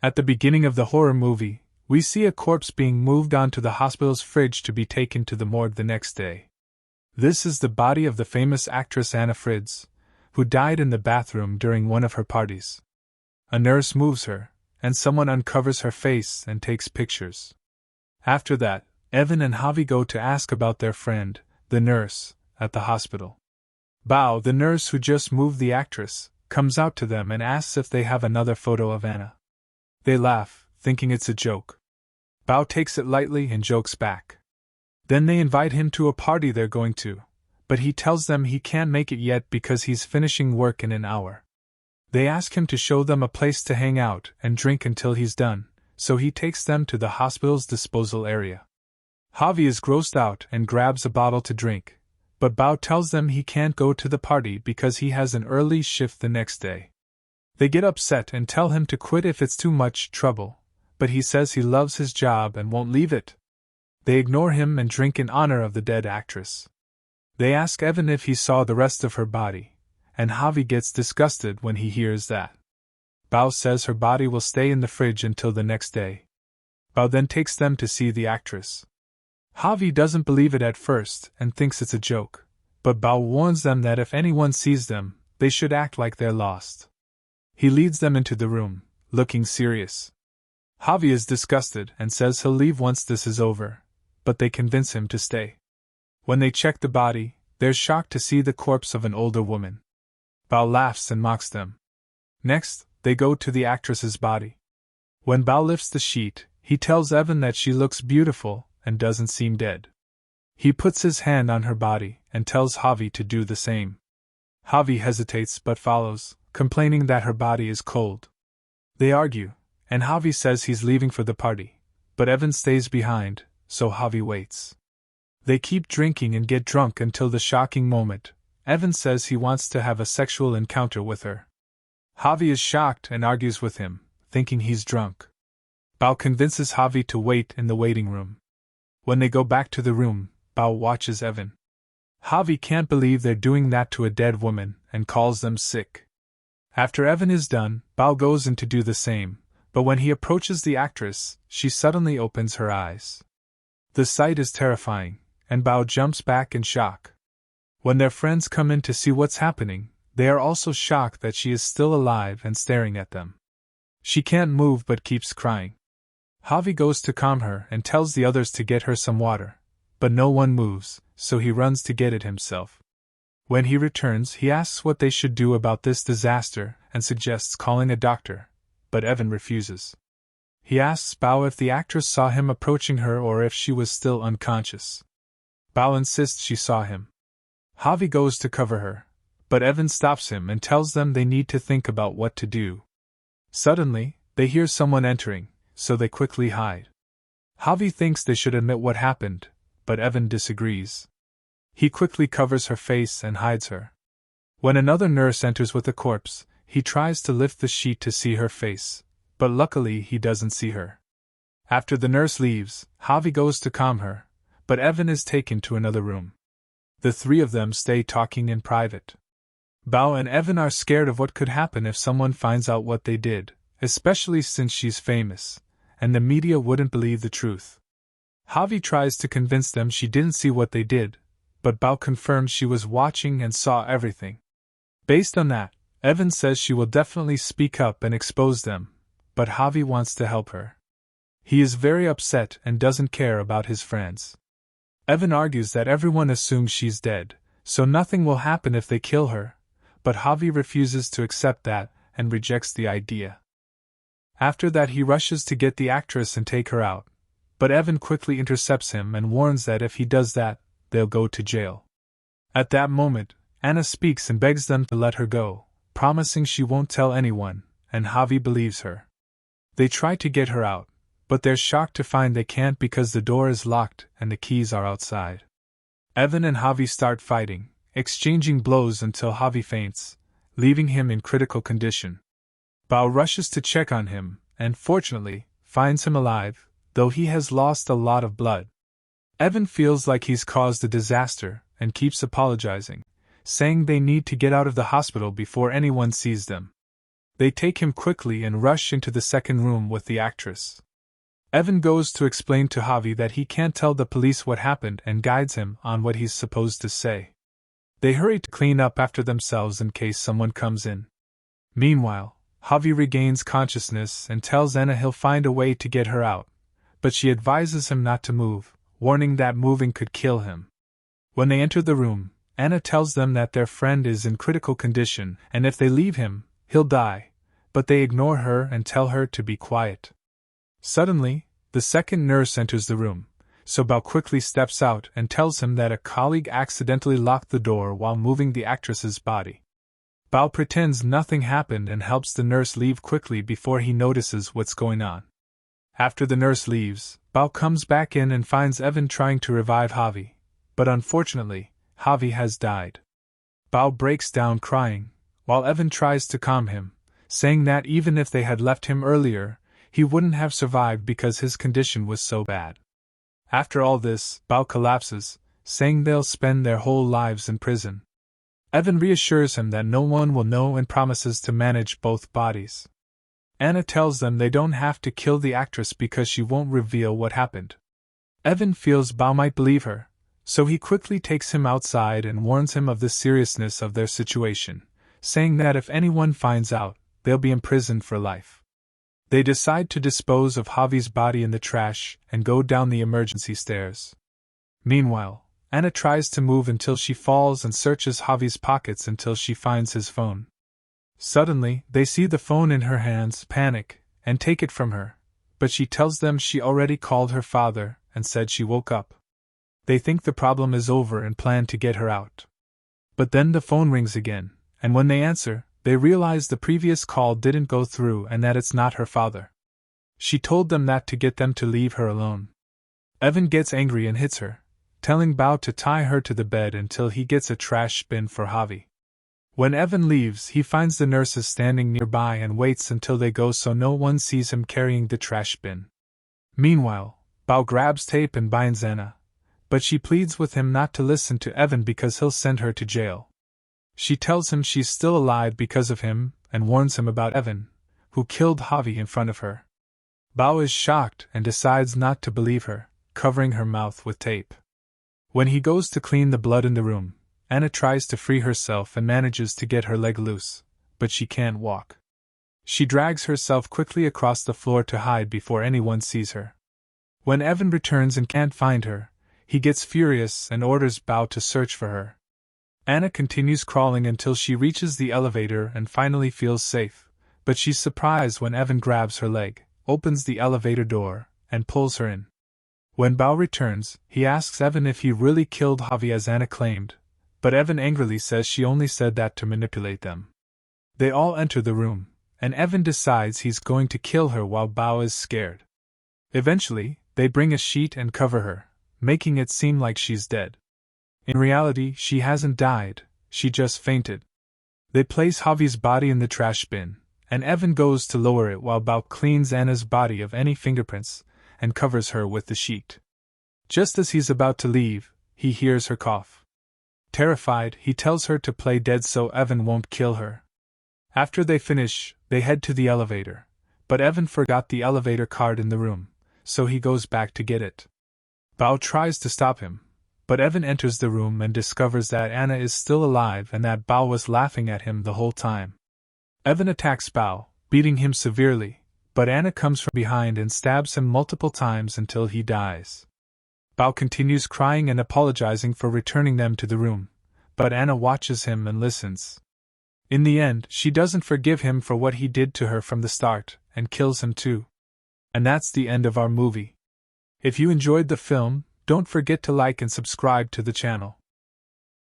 At the beginning of the horror movie, we see a corpse being moved onto the hospital's fridge to be taken to the morgue the next day. This is the body of the famous actress Anna Fritz, who died in the bathroom during one of her parties. A nurse moves her, and someone uncovers her face and takes pictures. After that, Evan and Javi go to ask about their friend, the nurse, at the hospital. Bao, the nurse who just moved the actress, comes out to them and asks if they have another photo of Anna. They laugh, thinking it's a joke. Bao takes it lightly and jokes back. Then they invite him to a party they're going to, but he tells them he can't make it yet because he's finishing work in an hour. They ask him to show them a place to hang out and drink until he's done, so he takes them to the hospital's disposal area. Javi is grossed out and grabs a bottle to drink, but Bao tells them he can't go to the party because he has an early shift the next day. They get upset and tell him to quit if it's too much trouble, but he says he loves his job and won't leave it. They ignore him and drink in honor of the dead actress. They ask Evan if he saw the rest of her body, and Javi gets disgusted when he hears that. Bao says her body will stay in the fridge until the next day. Bao then takes them to see the actress. Javi doesn't believe it at first and thinks it's a joke, but Bao warns them that if anyone sees them, they should act like they're lost. He leads them into the room, looking serious. Javi is disgusted and says he'll leave once this is over, but they convince him to stay. When they check the body, they're shocked to see the corpse of an older woman. Bao laughs and mocks them. Next, they go to the actress's body. When Bao lifts the sheet, he tells Evan that she looks beautiful and doesn't seem dead. He puts his hand on her body and tells Javi to do the same. Javi hesitates but follows, complaining that her body is cold. They argue, and Javi says he's leaving for the party, but Evan stays behind, so Javi waits. They keep drinking and get drunk until the shocking moment. Evan says he wants to have a sexual encounter with her. Javi is shocked and argues with him, thinking he's drunk. Bao convinces Javi to wait in the waiting room. When they go back to the room, Bao watches Evan. Javi can't believe they're doing that to a dead woman and calls them sick. After Evan is done, Bao goes in to do the same, but when he approaches the actress, she suddenly opens her eyes. The sight is terrifying, and Bao jumps back in shock. When their friends come in to see what's happening, they are also shocked that she is still alive and staring at them. She can't move but keeps crying. Javi goes to calm her and tells the others to get her some water, but no one moves, so he runs to get it himself. When he returns, he asks what they should do about this disaster and suggests calling a doctor, but Evan refuses. He asks Bao if the actress saw him approaching her or if she was still unconscious. Bao insists she saw him. Javi goes to cover her, but Evan stops him and tells them they need to think about what to do. Suddenly, they hear someone entering, so they quickly hide. Javi thinks they should admit what happened, but Evan disagrees. He quickly covers her face and hides her. When another nurse enters with a corpse, he tries to lift the sheet to see her face, but luckily he doesn't see her. After the nurse leaves, Javi goes to calm her, but Evan is taken to another room. The three of them stay talking in private. Bao and Evan are scared of what could happen if someone finds out what they did, especially since she's famous, and the media wouldn't believe the truth. Javi tries to convince them she didn't see what they did, but Bao confirms she was watching and saw everything. Based on that, Evan says she will definitely speak up and expose them, but Javi wants to help her. He is very upset and doesn't care about his friends. Evan argues that everyone assumes she's dead, so nothing will happen if they kill her, but Javi refuses to accept that and rejects the idea. After that, he rushes to get the actress and take her out, but Evan quickly intercepts him and warns that if he does that, they'll go to jail. At that moment, Anna speaks and begs them to let her go, promising she won't tell anyone, and Javi believes her. They try to get her out, but they're shocked to find they can't because the door is locked and the keys are outside. Evan and Javi start fighting, exchanging blows until Javi faints, leaving him in critical condition. Bao rushes to check on him, and fortunately, finds him alive, though he has lost a lot of blood. Evan feels like he's caused a disaster, and keeps apologizing, saying they need to get out of the hospital before anyone sees them. They take him quickly and rush into the second room with the actress. Evan goes to explain to Javi that he can't tell the police what happened and guides him on what he's supposed to say. They hurry to clean up after themselves in case someone comes in. Meanwhile, Javi regains consciousness and tells Anna he'll find a way to get her out, but she advises him not to move, warning that moving could kill him. When they enter the room, Anna tells them that their friend is in critical condition and if they leave him, he'll die, but they ignore her and tell her to be quiet. Suddenly, the second nurse enters the room, so Bao quickly steps out and tells him that a colleague accidentally locked the door while moving the actress's body. Bao pretends nothing happened and helps the nurse leave quickly before he notices what's going on. After the nurse leaves, Bao comes back in and finds Evan trying to revive Javi, but unfortunately, Javi has died. Bao breaks down crying, while Evan tries to calm him, saying that even if they had left him earlier, he wouldn't have survived because his condition was so bad. After all this, Bao collapses, saying they'll spend their whole lives in prison. Evan reassures him that no one will know and promises to manage both bodies. Anna tells them they don't have to kill the actress because she won't reveal what happened. Evan feels Bao might believe her, so he quickly takes him outside and warns him of the seriousness of their situation, saying that if anyone finds out, they'll be imprisoned for life. They decide to dispose of Javi's body in the trash and go down the emergency stairs. Meanwhile, Anna tries to move until she falls and searches Javi's pockets until she finds his phone. Suddenly, they see the phone in her hands, panic, and take it from her, but she tells them she already called her father and said she woke up. They think the problem is over and plan to get her out. But then the phone rings again, and when they answer, they realize the previous call didn't go through and that it's not her father. She told them that to get them to leave her alone. Evan gets angry and hits her, telling Bao to tie her to the bed until he gets a trash bin for Javi. When Evan leaves, he finds the nurses standing nearby and waits until they go so no one sees him carrying the trash bin. Meanwhile, Bao grabs tape and binds Anna, but she pleads with him not to listen to Evan because he'll send her to jail. She tells him she's still alive because of him and warns him about Evan, who killed Javi in front of her. Bao is shocked and decides not to believe her, covering her mouth with tape. When he goes to clean the blood in the room, Anna tries to free herself and manages to get her leg loose, but she can't walk. She drags herself quickly across the floor to hide before anyone sees her. When Evan returns and can't find her, he gets furious and orders Bao to search for her. Anna continues crawling until she reaches the elevator and finally feels safe, but she's surprised when Evan grabs her leg, opens the elevator door, and pulls her in. When Bao returns, he asks Evan if he really killed Javi as Anna claimed, but Evan angrily says she only said that to manipulate them. They all enter the room, and Evan decides he's going to kill her while Bao is scared. Eventually, they bring a sheet and cover her, making it seem like she's dead. In reality, she hasn't died, she just fainted. They place Javi's body in the trash bin, and Evan goes to lower it while Bao cleans Anna's body of any fingerprints and covers her with the sheet. Just as he's about to leave, he hears her cough. Terrified, he tells her to play dead so Evan won't kill her. After they finish, they head to the elevator, but Evan forgot the elevator card in the room, so he goes back to get it. Bao tries to stop him, but Evan enters the room and discovers that Anna is still alive and that Bao was laughing at him the whole time. Evan attacks Bao, beating him severely, but Anna comes from behind and stabs him multiple times until he dies. Bao continues crying and apologizing for returning them to the room, but Anna watches him and listens. In the end, she doesn't forgive him for what he did to her from the start, and kills him too. And that's the end of our movie. If you enjoyed the film, don't forget to like and subscribe to the channel.